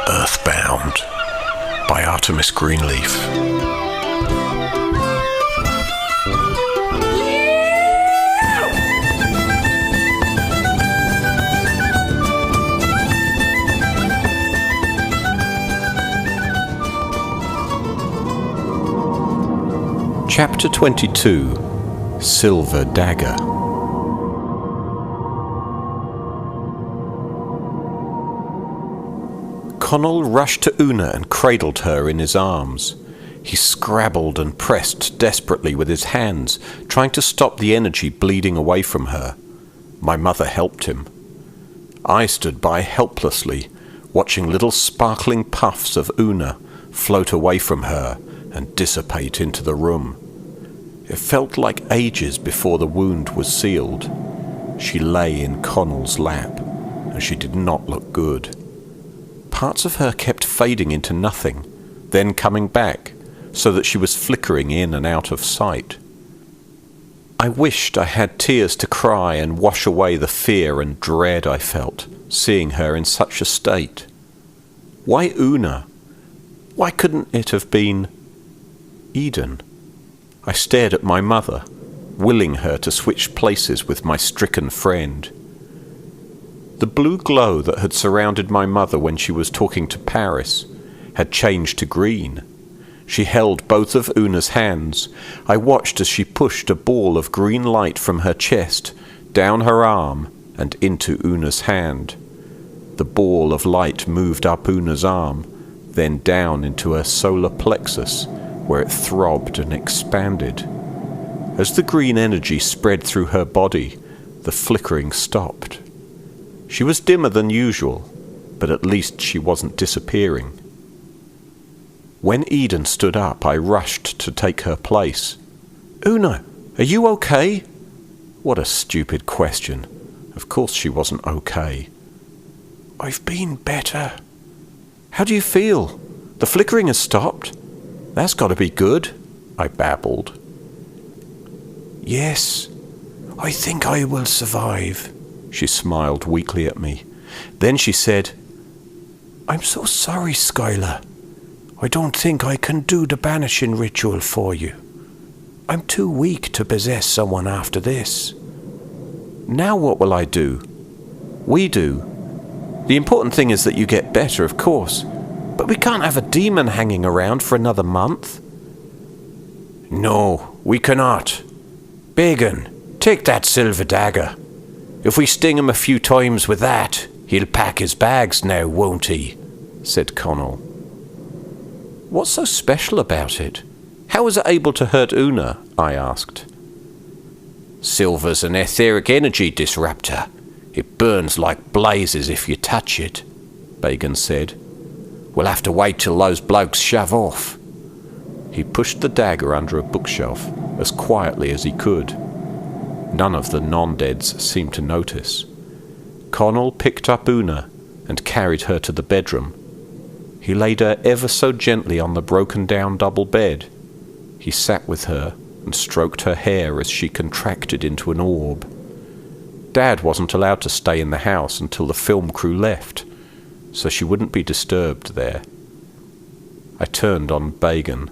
Earthbound by Artemis Greenleaf. Chapter 22. Silver Dagger. Connell rushed to Una and cradled her in his arms. He scrabbled and pressed desperately with his hands, trying to stop the energy bleeding away from her. My mother helped him. I stood by helplessly, watching little sparkling puffs of Una float away from her and dissipate into the room. It felt like ages before the wound was sealed. She lay in Connell's lap, and she did not look good. Parts of her kept fading into nothing, then coming back, so that she was flickering in and out of sight. I wished I had tears to cry and wash away the fear and dread I felt, seeing her in such a state. Why Una? Why couldn't it have been Eden? I stared at my mother, willing her to switch places with my stricken friend. The blue glow that had surrounded my mother when she was talking to Paris had changed to green. She held both of Una's hands. I watched as she pushed a ball of green light from her chest, down her arm, and into Una's hand. The ball of light moved up Una's arm, then down into her solar plexus, where it throbbed and expanded. As the green energy spread through her body, the flickering stopped. She was dimmer than usual, but at least she wasn't disappearing. When Eden stood up, I rushed to take her place. "Una, are you okay?" What a stupid question. Of course she wasn't okay. "I've been better." "How do you feel? The flickering has stopped? That's got to be good," I babbled. "Yes, I think I will survive." She smiled weakly at me. Then she said, "I'm so sorry, Skylar. I don't think I can do the banishing ritual for you. I'm too weak to possess someone after this." "Now what will I do?" "We do. The important thing is that you get better, of course. But we can't have a demon hanging around for another month." "No, we cannot. Bacon, take that silver dagger. If we sting him a few times with that, he'll pack his bags now, won't he?" said Connell. "What's so special about it? How was it able to hurt Una?" I asked. "Silver's an etheric energy disruptor. It burns like blazes if you touch it," Bacon said. "We'll have to wait till those blokes shove off." He pushed the dagger under a bookshelf as quietly as he could. None of the non-deads seemed to notice. Connell picked up Una and carried her to the bedroom. He laid her ever so gently on the broken-down double bed. He sat with her and stroked her hair as she contracted into an orb. Dad wasn't allowed to stay in the house until the film crew left, so she wouldn't be disturbed there. I turned on Bacon.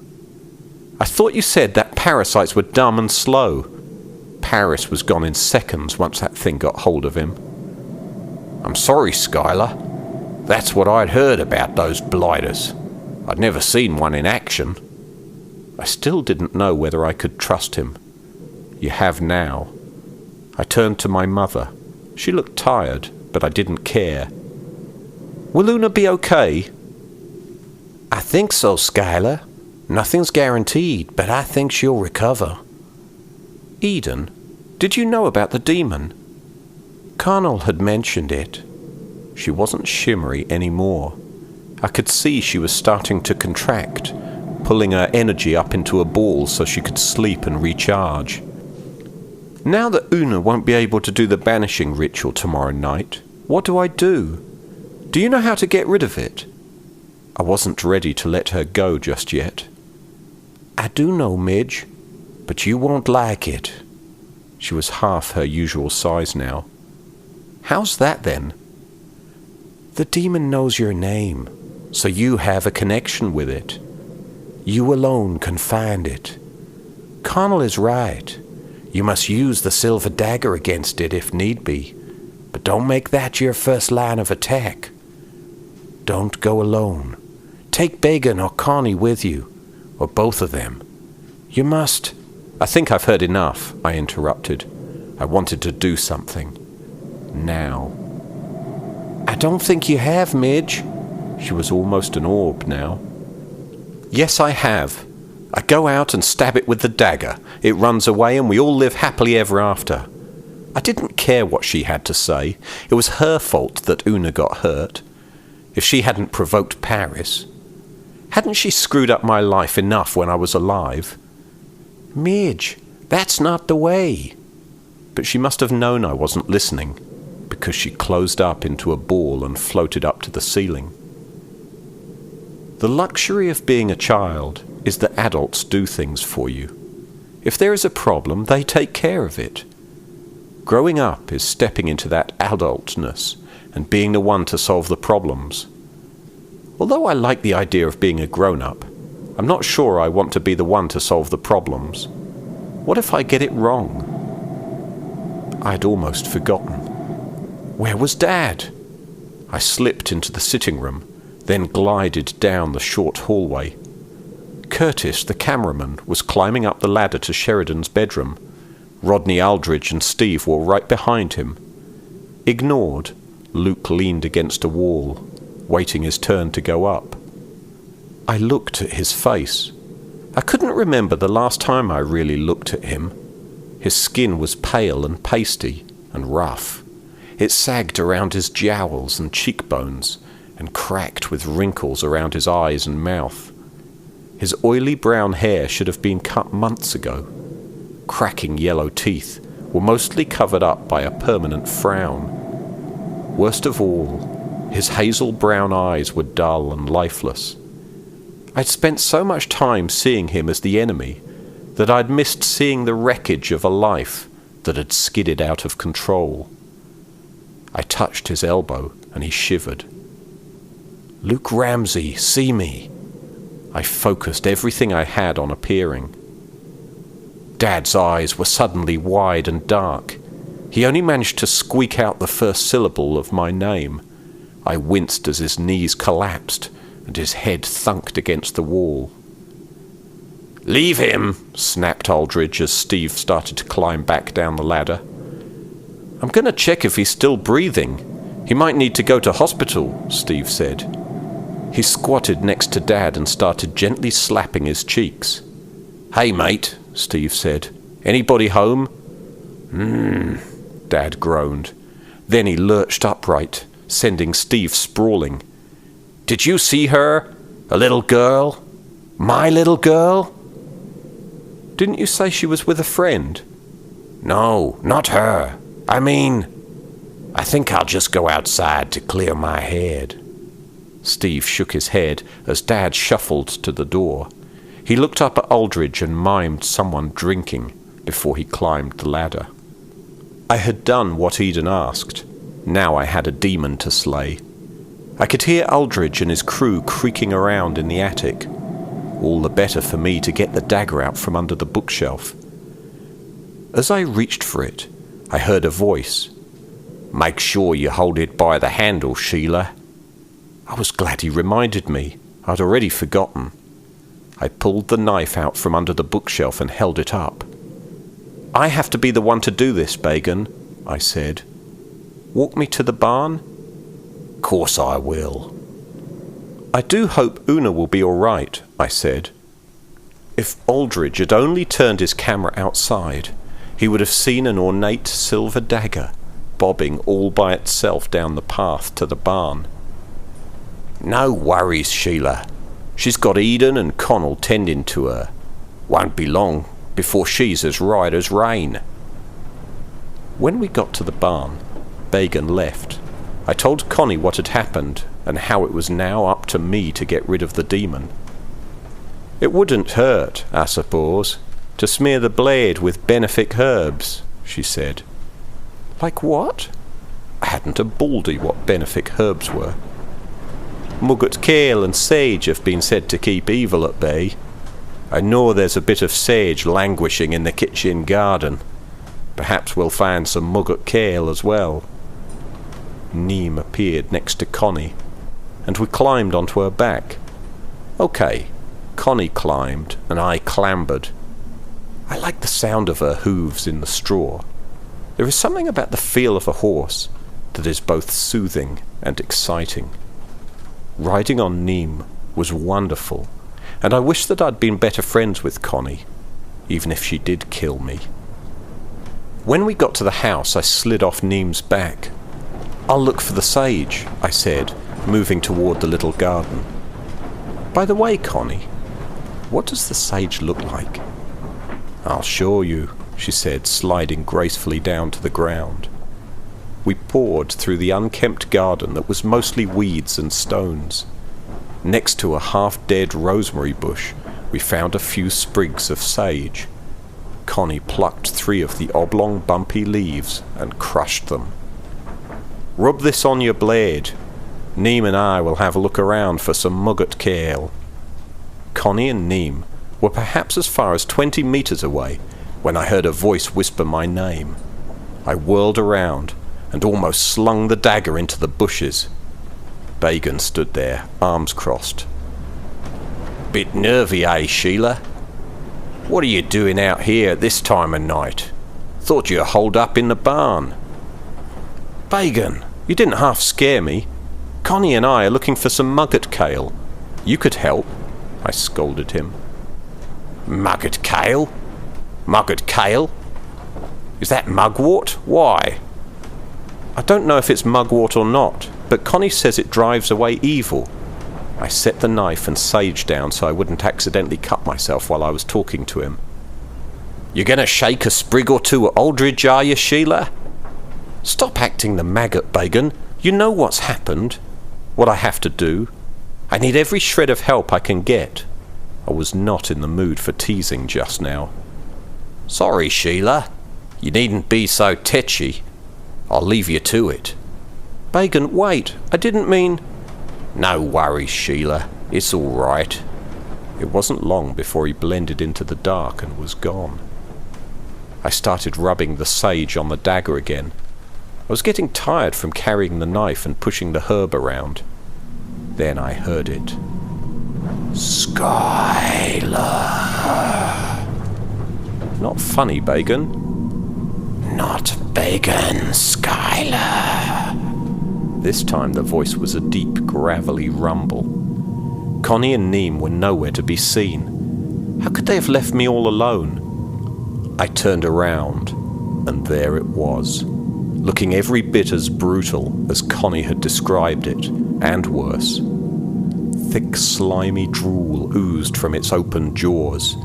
"I thought you said that parasites were dumb and slow." Paris was gone in seconds once that thing got hold of him. "I'm sorry, Skylar. That's what I'd heard about those blighters. I'd never seen one in action." I still didn't know whether I could trust him. You have now. I turned to my mother. She looked tired, but I didn't care. "Will Una be okay?" "I think so, Skylar. Nothing's guaranteed, but I think she'll recover." "Eden, did you know about the demon?" Connell had mentioned it. She wasn't shimmery anymore. I could see she was starting to contract, pulling her energy up into a ball so she could sleep and recharge. "Now that Una won't be able to do the banishing ritual tomorrow night, what do I do? Do you know how to get rid of it?" I wasn't ready to let her go just yet. "I do know, Midge, but you won't like it." She was half her usual size now. "How's that then?" "The demon knows your name, so you have a connection with it. You alone can find it. Connell is right. You must use the silver dagger against it if need be, but don't make that your first line of attack. Don't go alone. Take Bagan or Connie with you, or both of them. You must—" "I think I've heard enough," I interrupted. I wanted to do something. Now. "I don't think you have, Midge." She was almost an orb now. "Yes, I have. I go out and stab it with the dagger. It runs away and we all live happily ever after." I didn't care what she had to say. It was her fault that Una got hurt. If she hadn't provoked Paris. Hadn't she screwed up my life enough when I was alive? "Midge, that's not the way." But she must have known I wasn't listening, because she closed up into a ball and floated up to the ceiling. The luxury of being a child is that adults do things for you. If there is a problem, they take care of it. Growing up is stepping into that adultness and being the one to solve the problems. Although I like the idea of being a grown-up, I'm not sure I want to be the one to solve the problems. What if I get it wrong? I'd almost forgotten. Where was Dad? I slipped into the sitting room, then glided down the short hallway. Curtis, the cameraman, was climbing up the ladder to Sheridan's bedroom. Rodney Aldridge and Steve were right behind him. Ignored, Luke leaned against a wall, waiting his turn to go up. I looked at his face. I couldn't remember the last time I really looked at him. His skin was pale and pasty and rough. It sagged around his jowls and cheekbones and cracked with wrinkles around his eyes and mouth. His oily brown hair should have been cut months ago. Cracking yellow teeth were mostly covered up by a permanent frown. Worst of all, his hazel brown eyes were dull and lifeless. I'd spent so much time seeing him as the enemy that I'd missed seeing the wreckage of a life that had skidded out of control. I touched his elbow and he shivered. "Luke Ramsey, see me." I focused everything I had on appearing. Dad's eyes were suddenly wide and dark. He only managed to squeak out the first syllable of my name. I winced as his knees collapsed and his head thunked against the wall. "Leave him," snapped Aldridge as Steve started to climb back down the ladder. "I'm going to check if he's still breathing. He might need to go to hospital," Steve said. He squatted next to Dad and started gently slapping his cheeks. "Hey, mate," Steve said. "Anybody home?" Dad groaned. Then he lurched upright, sending Steve sprawling. "Did you see her? A little girl? My little girl?" "Didn't you say she was with a friend?" "No, not her. I think I'll just go outside to clear my head." Steve shook his head as Dad shuffled to the door. He looked up at Aldridge and mimed someone drinking before he climbed the ladder. I had done what Eden asked. Now I had a demon to slay. I could hear Aldridge and his crew creaking around in the attic. All the better for me to get the dagger out from under the bookshelf. As I reached for it, I heard a voice. "Make sure you hold it by the handle, Sheila." I was glad he reminded me. I'd already forgotten. I pulled the knife out from under the bookshelf and held it up. "I have to be the one to do this, Bagan," I said. "Walk me to the barn?" "Course I will." "I do hope Una will be all right," I said. If Aldridge had only turned his camera outside, he would have seen an ornate silver dagger bobbing all by itself down the path to the barn. "No worries, Sheila. She's got Eden and Connell tending to her. Won't be long before she's as right as rain." When we got to the barn, Bagan left. I told Connie what had happened and how it was now up to me to get rid of the demon. It wouldn't hurt, I suppose, to smear the blade with benefic herbs, she said. Like what? I hadn't a baldy what benefic herbs were. Muggot kale and sage have been said to keep evil at bay. I know there's a bit of sage languishing in the kitchen garden. Perhaps we'll find some muggot kale as well. Neem appeared next to Connie, and we climbed onto her back. Okay, Connie climbed, and I clambered. I like the sound of her hooves in the straw. There is something about the feel of a horse that is both soothing and exciting. Riding on Neem was wonderful, and I wish that I'd been better friends with Connie, even if she did kill me. When we got to the house, I slid off Neem's back. I'll look for the sage, I said, moving toward the little garden. By the way, Connie, what does the sage look like? I'll show you, she said, sliding gracefully down to the ground. We poured through the unkempt garden that was mostly weeds and stones. Next to a half-dead rosemary bush, we found a few sprigs of sage. Connie plucked 3 of the oblong, bumpy leaves and crushed them. Rub this on your blade. Neem and I will have a look around for some muggot kale. Connie and Neem were perhaps as far as 20 meters away when I heard a voice whisper my name. I whirled around and almost slung the dagger into the bushes. Bagan stood there, arms crossed. Bit nervy, eh, Sheila? What are you doing out here at this time of night? Thought you were holed up in the barn. Bagan, you didn't half scare me. Connie and I are looking for some muggot kale. You could help, I scolded him. Muggot kale? Muggot kale? Is that mugwort? Why? I don't know if it's mugwort or not, but Connie says it drives away evil. I set the knife and sage down so I wouldn't accidentally cut myself while I was talking to him. You gonna shake a sprig or two at Aldridge, are you, Sheila? Stop acting the maggot, Bagan. You know what's happened. What I have to do. I need every shred of help I can get. I was not in the mood for teasing just now. Sorry, Sheila. You needn't be so tetchy. I'll leave you to it. Bagan, wait. I didn't mean... No worries, Sheila. It's all right. It wasn't long before he blended into the dark and was gone. I started rubbing the sage on the dagger again. I was getting tired from carrying the knife and pushing the herb around. Then I heard it. Skylar. Not funny, Bagan. Not Bagan, Skylar. This time the voice was a deep, gravelly rumble. Connie and Neem were nowhere to be seen. How could they have left me all alone? I turned around, and there it was, looking every bit as brutal as Connie had described it, and worse. Thick, slimy drool oozed from its open jaws.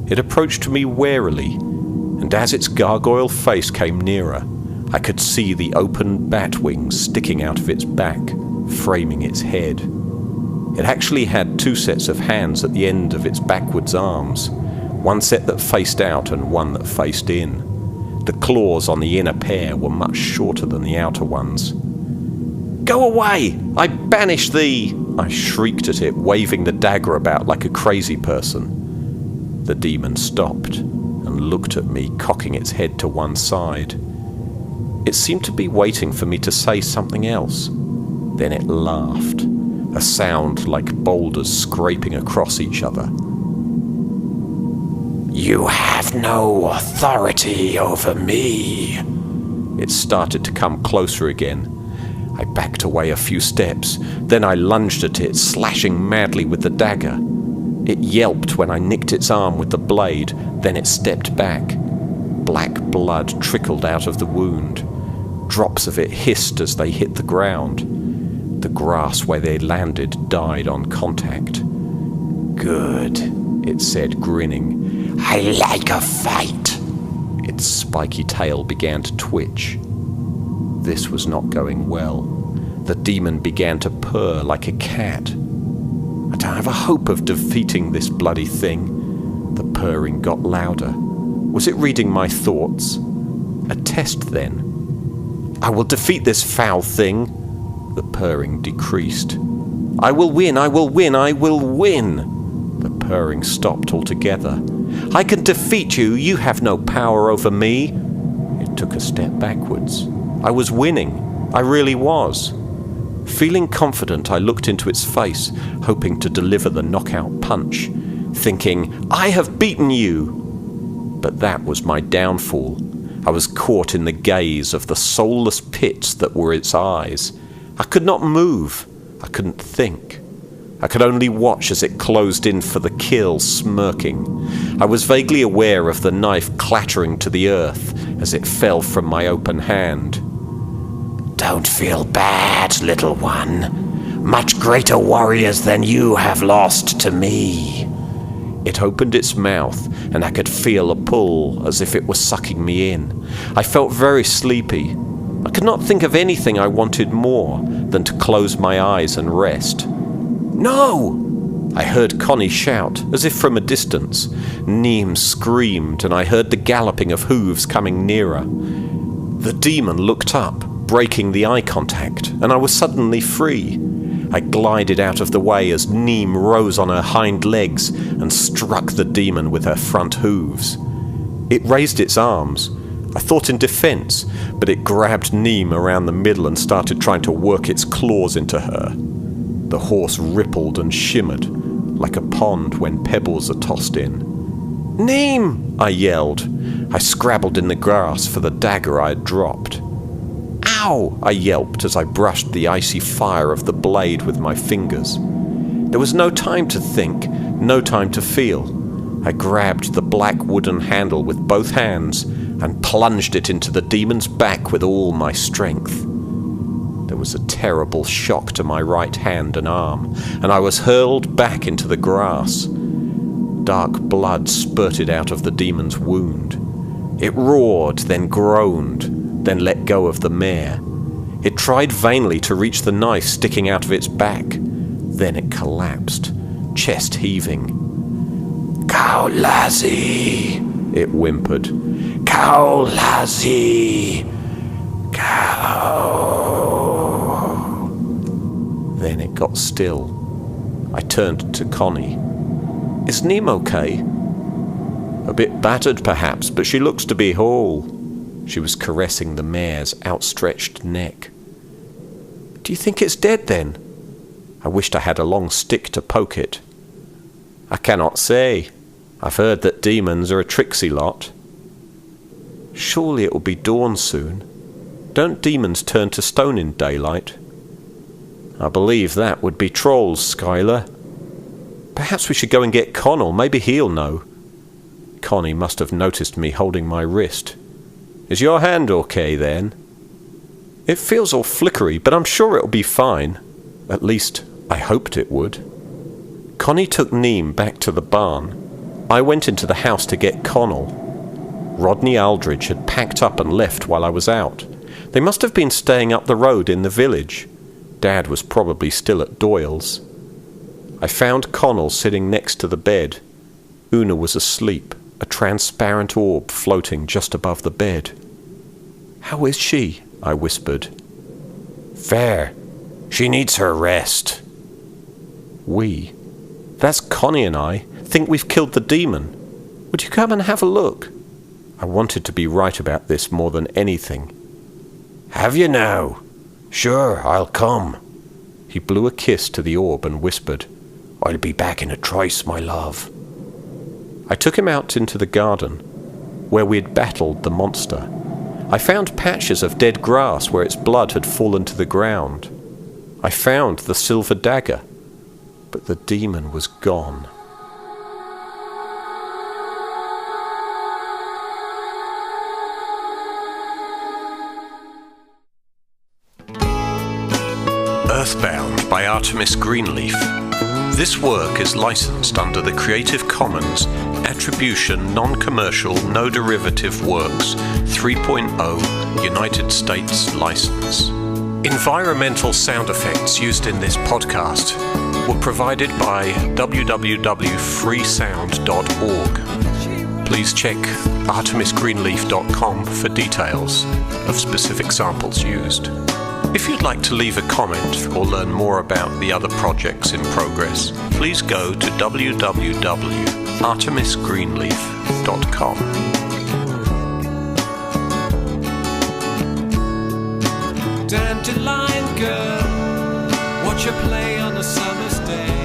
It approached me warily, and as its gargoyle face came nearer, I could see the open bat wings sticking out of its back, framing its head. It actually had 2 sets of hands at the end of its backwards arms, one set that faced out and one that faced in. The claws on the inner pair were much shorter than the outer ones. Go away! I banish thee! I shrieked at it, waving the dagger about like a crazy person. The demon stopped and looked at me, cocking its head to one side. It seemed to be waiting for me to say something else. Then it laughed, a sound like boulders scraping across each other. You have no authority over me. It started to come closer again. I backed away a few steps, then I lunged at it, slashing madly with the dagger. It yelped when I nicked its arm with the blade, then it stepped back. Black blood trickled out of the wound. Drops of it hissed as they hit the ground. The grass where they landed died on contact. Good, it said, grinning. I like a fight. Its spiky tail began to twitch. This was not going well. The demon began to purr like a cat. I don't have a hope of defeating this bloody thing. The purring got louder. Was it reading my thoughts? A test, then. I will defeat this foul thing. The purring decreased. I will win, I will win, I will win. The purring stopped altogether. I can defeat you, you have no power over me. It took a step backwards. I was winning, I really was. Feeling confident, I looked into its face, hoping to deliver the knockout punch, thinking, I have beaten you. But that was my downfall. I was caught in the gaze of the soulless pits that were its eyes. I could not move. I couldn't think. I could only watch as it closed in for the kill, smirking. I was vaguely aware of the knife clattering to the earth as it fell from my open hand. Don't feel bad, little one. Much greater warriors than you have lost to me. It opened its mouth, and I could feel a pull as if it was sucking me in. I felt very sleepy. I could not think of anything I wanted more than to close my eyes and rest. No! I heard Connie shout, as if from a distance. Neem screamed, and I heard the galloping of hooves coming nearer. The demon looked up, breaking the eye contact, and I was suddenly free. I glided out of the way as Neem rose on her hind legs and struck the demon with her front hooves. It raised its arms. I thought in defense, but it grabbed Neem around the middle and started trying to work its claws into her. The horse rippled and shimmered, like a pond when pebbles are tossed in. Neem! I yelled. I scrabbled in the grass for the dagger I had dropped. Ow! I yelped as I brushed the icy fire of the blade with my fingers. There was no time to think, no time to feel. I grabbed the black wooden handle with both hands and plunged it into the demon's back with all my strength. There was a terrible shock to my right hand and arm, and I was hurled back into the grass. Dark blood spurted out of the demon's wound. It roared, then groaned, then let go of the mare. It tried vainly to reach the knife sticking out of its back. Then it collapsed, chest heaving. Cow lassie, it whimpered. Cow lassie, cow. Then it got still. I turned to Connie. Is Neem okay? A bit battered perhaps, but she looks to be whole. She was caressing the mare's outstretched neck. Do you think it's dead then? I wished I had a long stick to poke it. I cannot say. I've heard that demons are a tricksy lot. Surely it will be dawn soon. Don't demons turn to stone in daylight? I believe that would be trolls, Skylar. Perhaps we should go and get Connell. Maybe he'll know. Connie must have noticed me holding my wrist. Is your hand okay, then? It feels all flickery, but I'm sure it'll be fine. At least, I hoped it would. Connie took Neem back to the barn. I went into the house to get Connell. Rodney Aldridge had packed up and left while I was out. They must have been staying up the road in the village. Dad was probably still at Doyle's. I found Connell sitting next to the bed. Una was asleep, a transparent orb floating just above the bed. How is she? I whispered. Fair. She needs her rest. We? That's Connie and I. Think we've killed the demon. Would you come and have a look? I wanted to be right about this more than anything. Have you now? Sure, I'll come. He blew a kiss to the orb and whispered, I'll be back in a trice, my love. I took him out into the garden, where we had battled the monster. I found patches of dead grass where its blood had fallen to the ground. I found the silver dagger, but the demon was gone. Earthbound by Artemis Greenleaf. This work is licensed under the Creative Commons Attribution Non-Commercial No Derivative Works 3.0 United States license. Environmental sound effects used in this podcast were provided by www.freesound.org. Please check artemisgreenleaf.com for details of specific samples used. If you'd like to leave a comment or learn more about the other projects in progress, please go to www.artemisgreenleaf.com. Dandelion girl, watch her play on a summer's day.